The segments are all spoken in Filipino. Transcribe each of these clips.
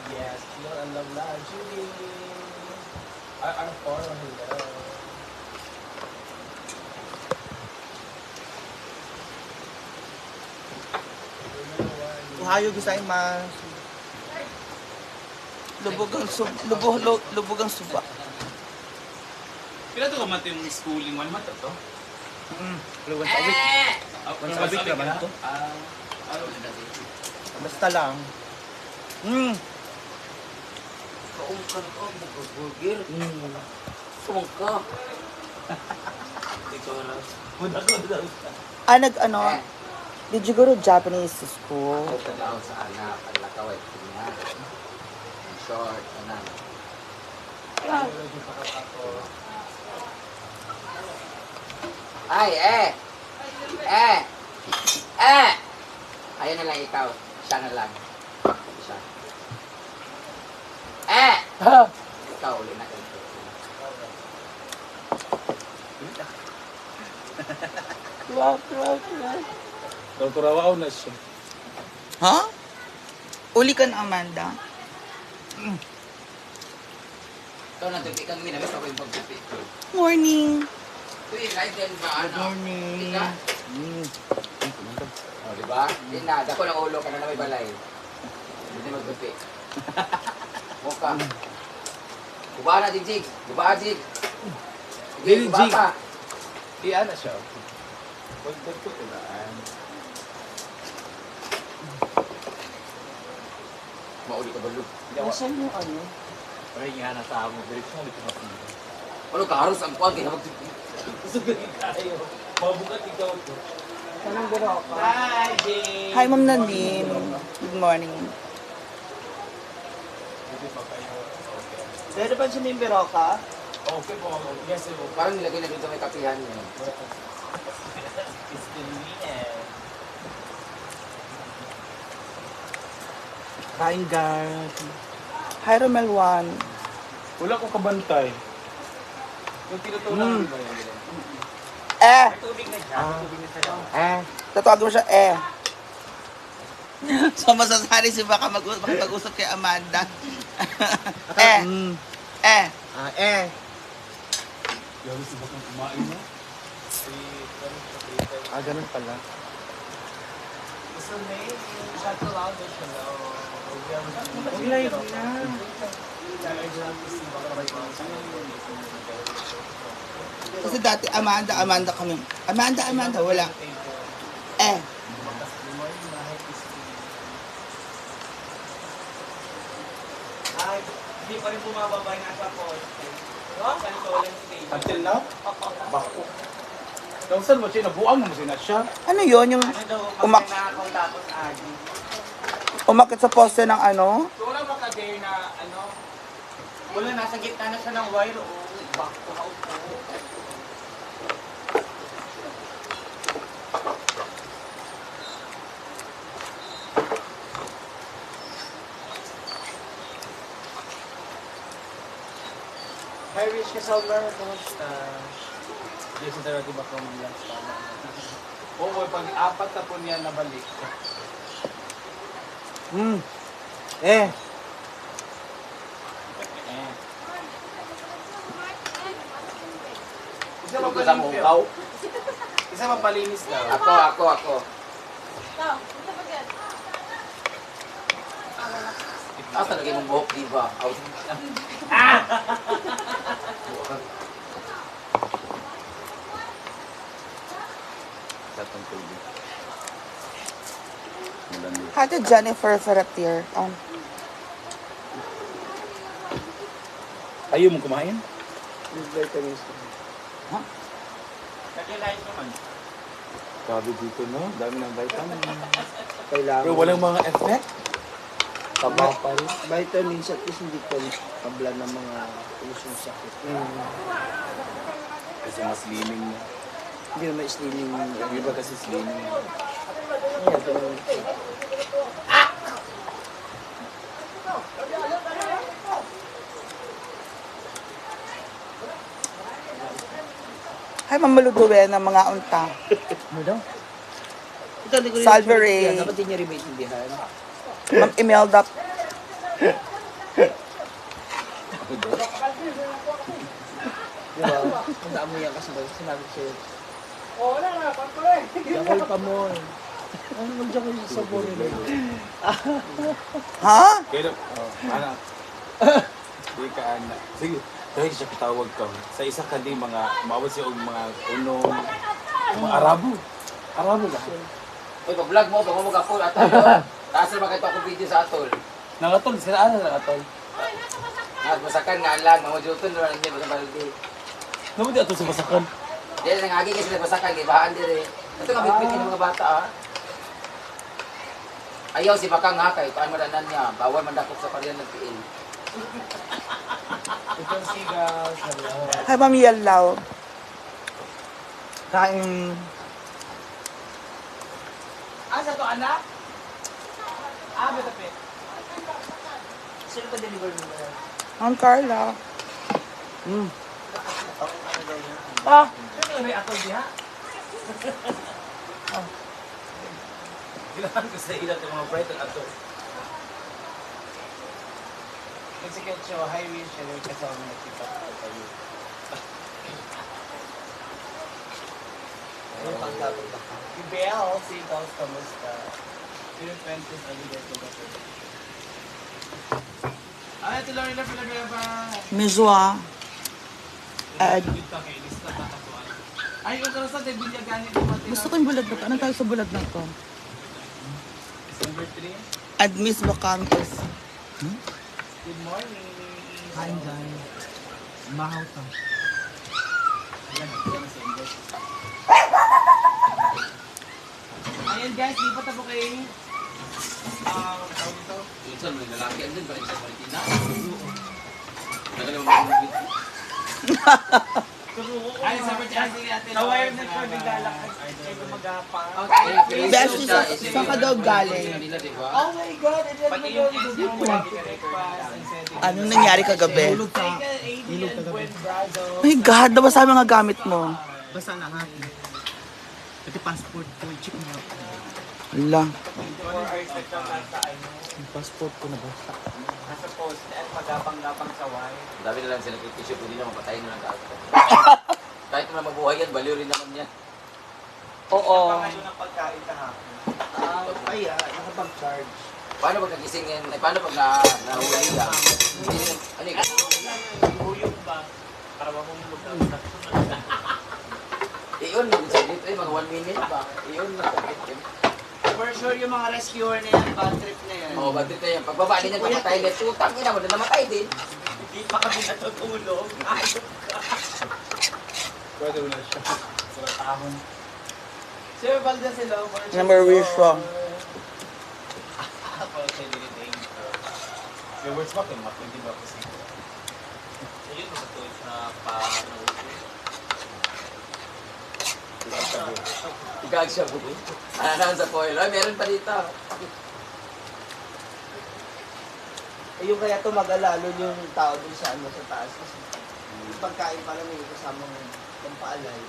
Yes, yun ang love na. Judy! Ang photo, hello. Ohayo gozaimasu. Lubog ang suba. Kailan ito ka mati yung schooling? 1 month ito? Once a week. Once a week naman to. Basta lang. Kaungkan ka, burger. Sumangka. Ano, did you go to Japanese school? Ako tanaw sa anak, ang lakaway tingnan. Ang short, anak. Ay, Ayun na lang ikaw. Siya na lang. Siya. Ikaw ulit na kayo. Daw turawaw na siya. Ha? Uli ka na, Amanda. Ikaw na tupi kang minabas ako yung pagtupi. Morning. Uy, live din ba? Ano? Morning. Tika? O, diba? Hindi na. Dako ng ulo ka na may balay. Hindi magtupi. Muka. Guba na, Jig. Guba, Jig. Sige, guba Jig. pa. Iyan na siya. Pagdag ko ulaan. Mauli ka balo. Nasaan yung ano? Parang nga na sa amo. Direksyon ulit yung mapili. Ano ka, haros ang kuwan kaya magtupi. Sugaling tayo. Mabukat ikaw ito. Anong biro ka? Hi, Jay! Hi, Ma'am Nadine. Good morning. Pwede ba siya yung biro ka? Okay po. Yes, sir. Parang nilagay na dun sa may kapihan niya. It's the weekend. Kain guard. Hi, Romel Juan. Wala ko kabantay. Yung tinutunan ba yan? Tubig na dyan. Tubig na sa Tatawag mo siya, So, masasari si baka mag-usap kay Amanda. Yung si bakang kumain mo. Ganun pala. So, May, shout aloud na siya na. Live na. Kasi dati, Amanda kami. Amanda, wala. Ay, hindi pa rin bumababa yung nasa poste. Ganito walang stage. Until now? Bako. Kung saan mo siya, nabuang mo siya na siya. Ano yun? Yung Ano daw, Umak- magnanakaw tapos agi. umakit sa poste ng ano? So, wala maka-dare na, ano, wala, nasa gitna na siya ng wire, o back to house po. Hi, Rich Kasalmer, kumusta? Jason Tarati ba kung lang sa Oo, pag-apat na po niya nabalik. Isa Tulog sa mukaw. Isa mapalinis daw. Ako. Asa lagi mong buhok, diba? Out. Satang tubig. Hati Jennifer Ferratier. Ayaw mo kumain? Nag-realize naman. Sabi dito, no? Dami ng vitamin. Kailangan. Pero walang mga effect? Kapapal. Vitamins at least hindi ka kabla ng mga ulusong sakit. Kasi mas slimming niya. Hindi naman slimming. Yung iba kasi slimming. Hi, mamaluduwe ng mga unta. Ano daw? Salve Ray. Dapat din niya rin maintindihan. Ma'am Imelda Di ba? Ang dami yan kasi ba? Sinabi ko sa'yo. Oo, wala na, pagkuloy. Yakol pa mo. Ano naman dyan kayo sa bore na yun? Ha? Kaya, anak. Di ka anak. Sige, dahil siya katawag ka. Sa isa ka di mga, maawat siya og mga unong, mga Arabo. Arabo ka. Uy, pag-vlog mo, pag mo mag-upload, atol. Taas na makita ko video sa atol. Nangatol, sila ana nangatol. Masakan nga lang, mamujuton naman hindi ba sa balde. Naman di ato sa basakan. Dahil nangagi kasi nabasakan, ibahan din eh. Ito nga bitbitin ng mga bata ah. Ayaw si Bakang ha, kay paano madanan niya, bawal mandakot sa pariyan ng PL. Itong sigaw sa loob. Hi, Ma'am Yalaw. Kain. Asa to, anak? Betapit. Sino pa deliver mo na? Ma'am Carla. Sino may atol diha? Kailangan ko sa ilan ng mga bright ang ato. Execute show, high wheel siya, may kasama na kita tayo. Ano pang dapat ba? Si Belle, si Dolls, kamusta? Sino 20s, ang ligat ko ba? Ay, ito lang nila pa. Mizwa. Ed. Ay, yung karosa, tayo bilyaganit yung matira. Gusto ko yung bulad na to. Ano tayo sa bulad na to? December 3. At Miss Bacantos. Good morning. Kain dyan. Mahaw to. Ayan guys, di pa tapo kay tawag ito? Minsan may lalaki andun, balik sa Marikina. Tagal naman mga video. Ay, sabi niya, sige natin. Sa wire na ko, naglalak. Ay, gumagapang. Beshi, saan ka daw galing? Oh my God! Pati yung NC mo, breakfast and setting. Ano nangyari kagabi? Ilog kagabi. My God, nabasa ang mga gamit mo. Basta na nga. Pati passport ko, check mo. Ala. 24 hours na siya nasa ano. Yung passport ko na basta. Nasa post. At magapang-gapang sa wire. Dami na lang sila tissue, pwede na mapatayin na lang kaagad. Kahit na mabuhay yan, baliw rin naman yan. Oo. Pangayon ng pagkain kahapon. Kaya, nakapag-charge. Paano pag nagising yan? Ay, paano pag nahuli ka? Ano yun? Huyog ba? Para mahulog na. Iyon, saglit ay mga 1 minute ba? Iyon, saglit yun. For sure yung mga rescuer na yan, bad trip na yan. Oo, bakit na yan? Pagbaba din yan, pamatay din. Tutang ina mo, na namatay din. Hindi pa kami natutulog. Ayok ka. Pwede wala siya. Sa tahon. Sir Valda sila. Number wrong. Para sa diliting. May words ba kayo? Hindi ba kasi? Ayun, matuloy sa panaupo. Igag siya buko. Ano naman sa foil? Ay, meron pa dito. Yung kaya to mag-alalo yung tao dun sa ano sa taas kasi pagkain pala may kasamang pampaalay.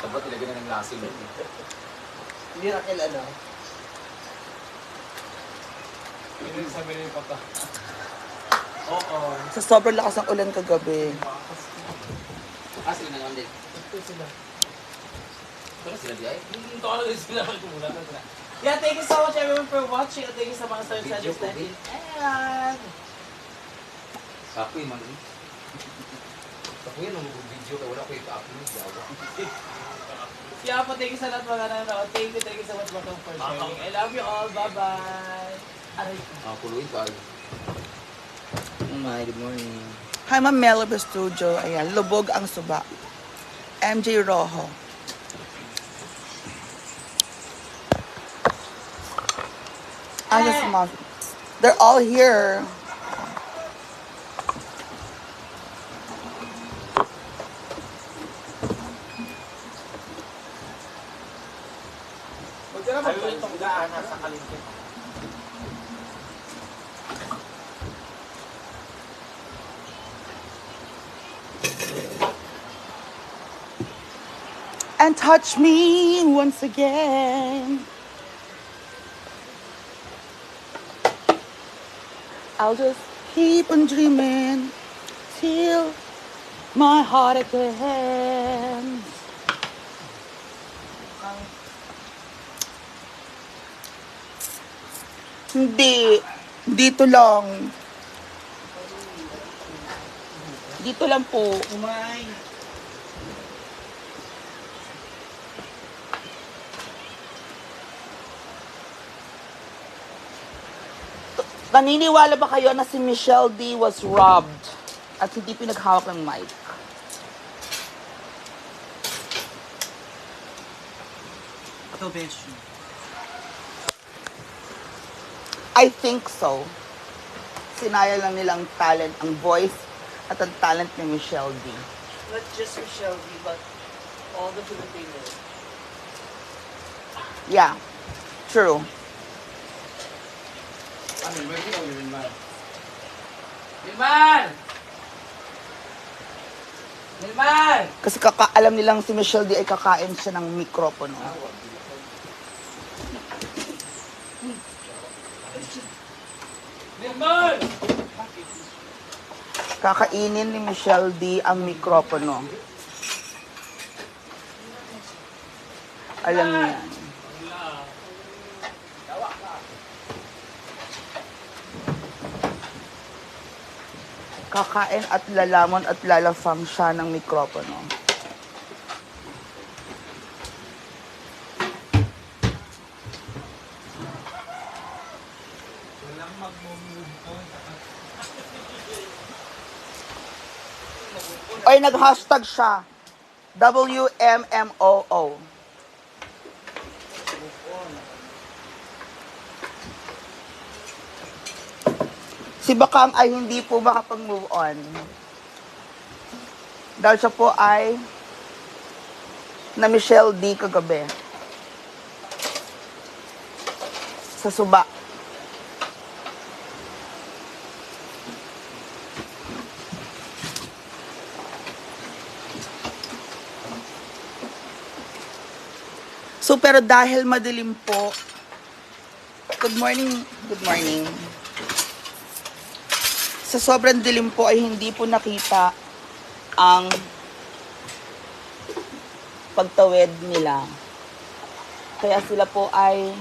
Sabot, ilagay na ng lasing. Hindi rakil ano. Yun yung sabi ni Papa. Oo. Sa sobrang lakas ng ulan kagabi. Sila na naman din. Ito sila. Pero sila di ay. Ito ka lang sila. Kumulat na sila. Yeah, thank you so much everyone for watching. Thank you sa mga stars Video suggest ko, natin. And... Kapoy, man. Kapoy, nung video ka, wala ko yung kapoy. Jawa. Yeah, po, thank you sa lahat mga nanonood. Thank you so much for sharing. I love you all. Bye-bye. Aray. Puluin ka. Good morning. Hi, Ma'am Melba Studio. Ayan, lubog ang suba. MJ Rojo. They're all here. Huwag ka na magpalitong gaan sa kalintin. And touch me once again. I'll just keep on dreaming till my heart again. Hindi. Dito lang. Dito lang po. Kumain. Naniniwala ba kayo na si Michelle D was robbed at hindi pinaghawak ng mic? Ito, Besh. I think so. Sinaya lang nilang talent, ang voice at ang talent ni Michelle D. Not just Michelle D, but all the Filipinos. Yeah, true. Ano, mercy o yun man? Milman! Milman! Kasi alam nilang si Michelle D ay kakain siya ng mikropono. Milman! Kakainin ni Michelle D ang mikropono. Alam niya. Kakain at lalamon at lalafam siya ng mikropono. Ay, nag-hashtag siya. WMMOO. Si Bakang ay hindi po makapag-move on. Dahil siya po ay na Michelle D kagabi. Sa suba. So, pero dahil madilim po, good morning, sa sobrang dilim po ay hindi po nakita ang pagtawid nila. Kaya sila po ay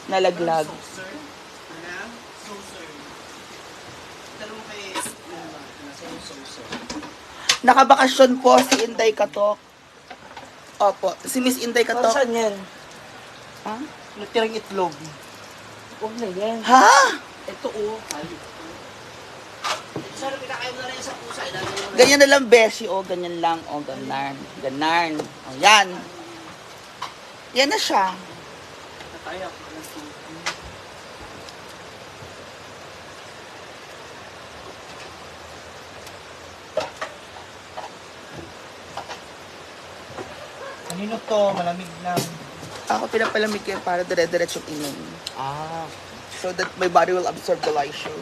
nalaglag. Sir? Ano? So, sir. Tanong mo kay Milman. Nasa yung so, sir. Nakabakasyon po si Inday Katok. Opo, si Miss Inday Katok. Saan yan? Ha? Natirang itlog. Huwag na yan. Ha? Ito, oh. Sir, pinakain mo na rin sa pusa. Ganyan na lang, Beshi. O, ganyan lang. O, ganan. Ganan. O, yan. Yan na siya. Natayak. Kanino to? Malamig lang. Ako pinapalamig ko para dire-diretsong inom. Ah. So that my body will absorb the lysol.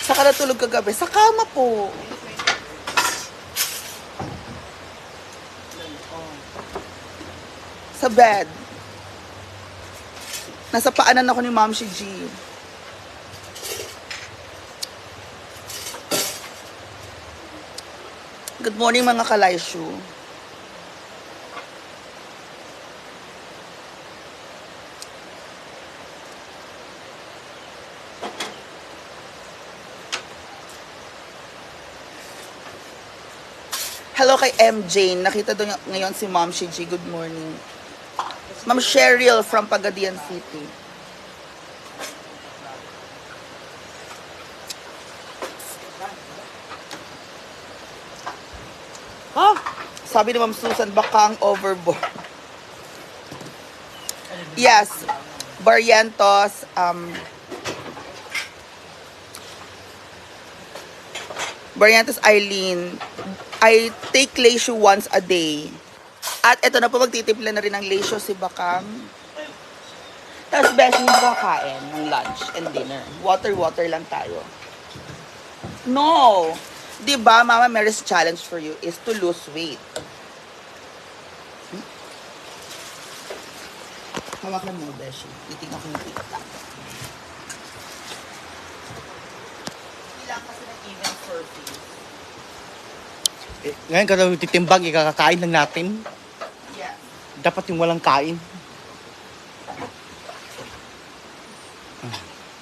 Saka natulog kagabi. Sa kama po. Sa bed. Nasa paanan ako ni Ma'am si G. Good morning mga kalayshu. Hello kay MJ. Nakita doon ngayon si Ma'am Shiji. Good morning. Ma'am Cheryl from Pagadian City. Ha? Sabi ni Ma'am Susan, baka ang overboard. Yes. Barrientos, Barrientos Eileen, I take Leisho once a day. At eto na po, magtitimpla na rin ng Leisho si Bakang. Tapos, best hindi kakain ng lunch and dinner. Water lang tayo. No! Diba, Mama Mary's challenge for you is to lose weight. Hawakan mo, Beshi. Titignan ko yung TikTok. Ilang kasi ng event surface. Ngayon kada titimbang, ikakakain lang natin. Yeah. Dapat yung walang kain.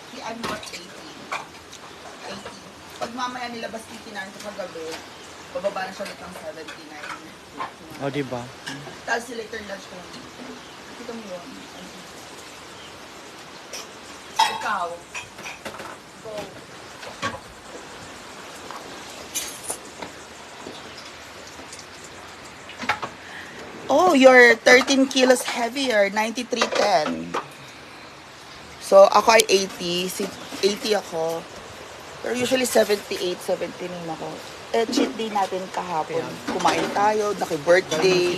Si ano, 80. 80. Pag mamaya nilabas titinan sa kagabi, bababa na siya ulit ng 79. O, diba? Tapos si later lunch ko. Kita mo yun. Ikaw. Go. Oh, you're 13 kilos heavier, 93.10. So, ako ay 80. 80 ako. Pero usually 78, 79 ako. Eh, cheat day natin kahapon. Kumain tayo, naki-birthday.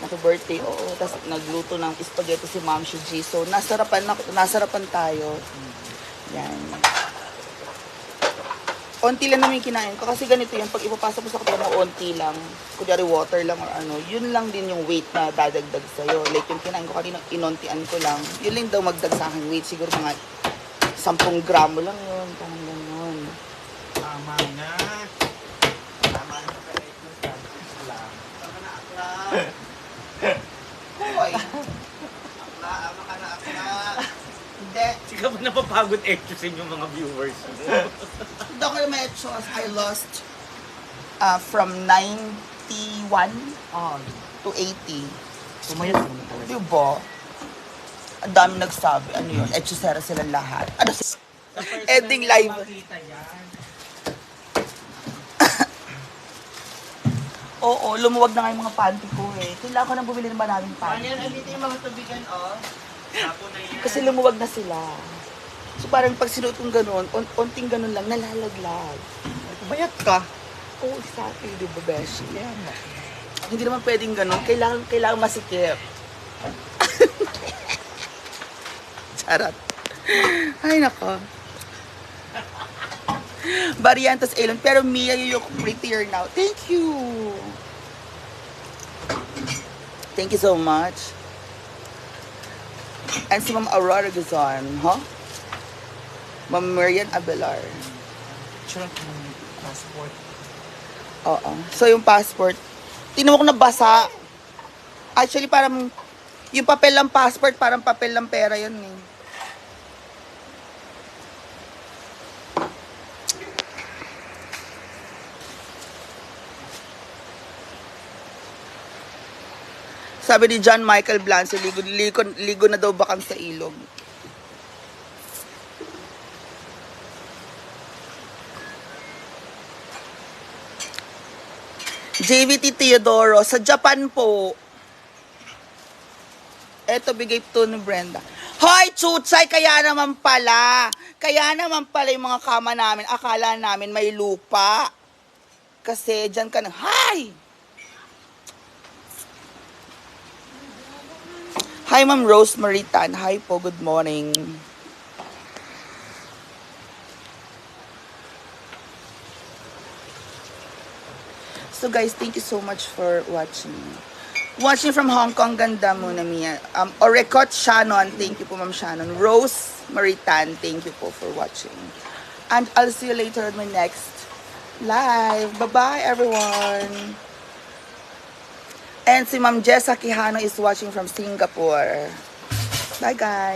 Naki-birthday, oo. Tapos nagluto ng spaghetti si Ma'am Shiji. So, nasarapan tayo. Yan. Onti lang naman yung kinain ko. Kasi ganito yung pag ipapasok mo sa katawan mo, onti lang. Kunyari water lang or ano. Yun lang din yung weight na dadagdag sa'yo. Like yung kinain ko kanina, inontian ko lang. Yun lang daw magdag sa akin weight. Siguro mga 10 gramo lang yun. Parang ganun. Tama na. Tama na sa kahit ng status lang. Tama na, akla. Hoy! Akla, ama ka na, akla. Hindi. Hindi ka ba napapagod exercise yung mga viewers mo? Hindi ako yung metros. I lost from 91 to 80. Pumayat mo na talaga. Diba? Ang dami nagsabi. Ano yun? Echosera sila lahat. Ano si... Ending live. Oo, lumuwag na nga yung mga panty ko eh. Kailangan ko nang bumili ng maraming panty. Yan, andito yung mga tubigan, oh. Sapo na yan. Kasi lumuwag na sila. So parang pag sinuot kong ganun, onting ganun lang, nalalaglag. Pumayat ka. Oo, exactly, di ba, Beshi? Hindi naman pwedeng ganun. Kailangan masikip. Charot. Ay, nako. Variantes Elon. Pero Mia, you look prettier now. Thank you. Thank you so much. And si Ma'am Aurora Guzon, huh? Ma'am Marian Abelar. Sure, passport. Oo. So, yung passport, tinan mo kung nabasa. Actually, parang, yung papel ng passport, parang papel ng pera yun eh. Sabi ni John Michael Blanco, ligo na daw bakang sa ilog. JVT Teodoro, sa Japan po. Eto, bigay to ni Brenda. Hoy, chutsay, kaya naman pala yung mga kama namin, akala namin may lupa. Kasi dyan ka na, hi! Hi, Ma'am Rosemary Tan. Hi po, good morning. So guys, thank you so much for watching. Watching from Hong Kong, ganda muna Mia. Orecot Shannon, thank you po Ma'am Shannon. Rose Maritan, thank you po for watching. And I'll see you later on my next live. Bye-bye everyone. And si Ma'am Jessa Quijano is watching from Singapore. Bye guys.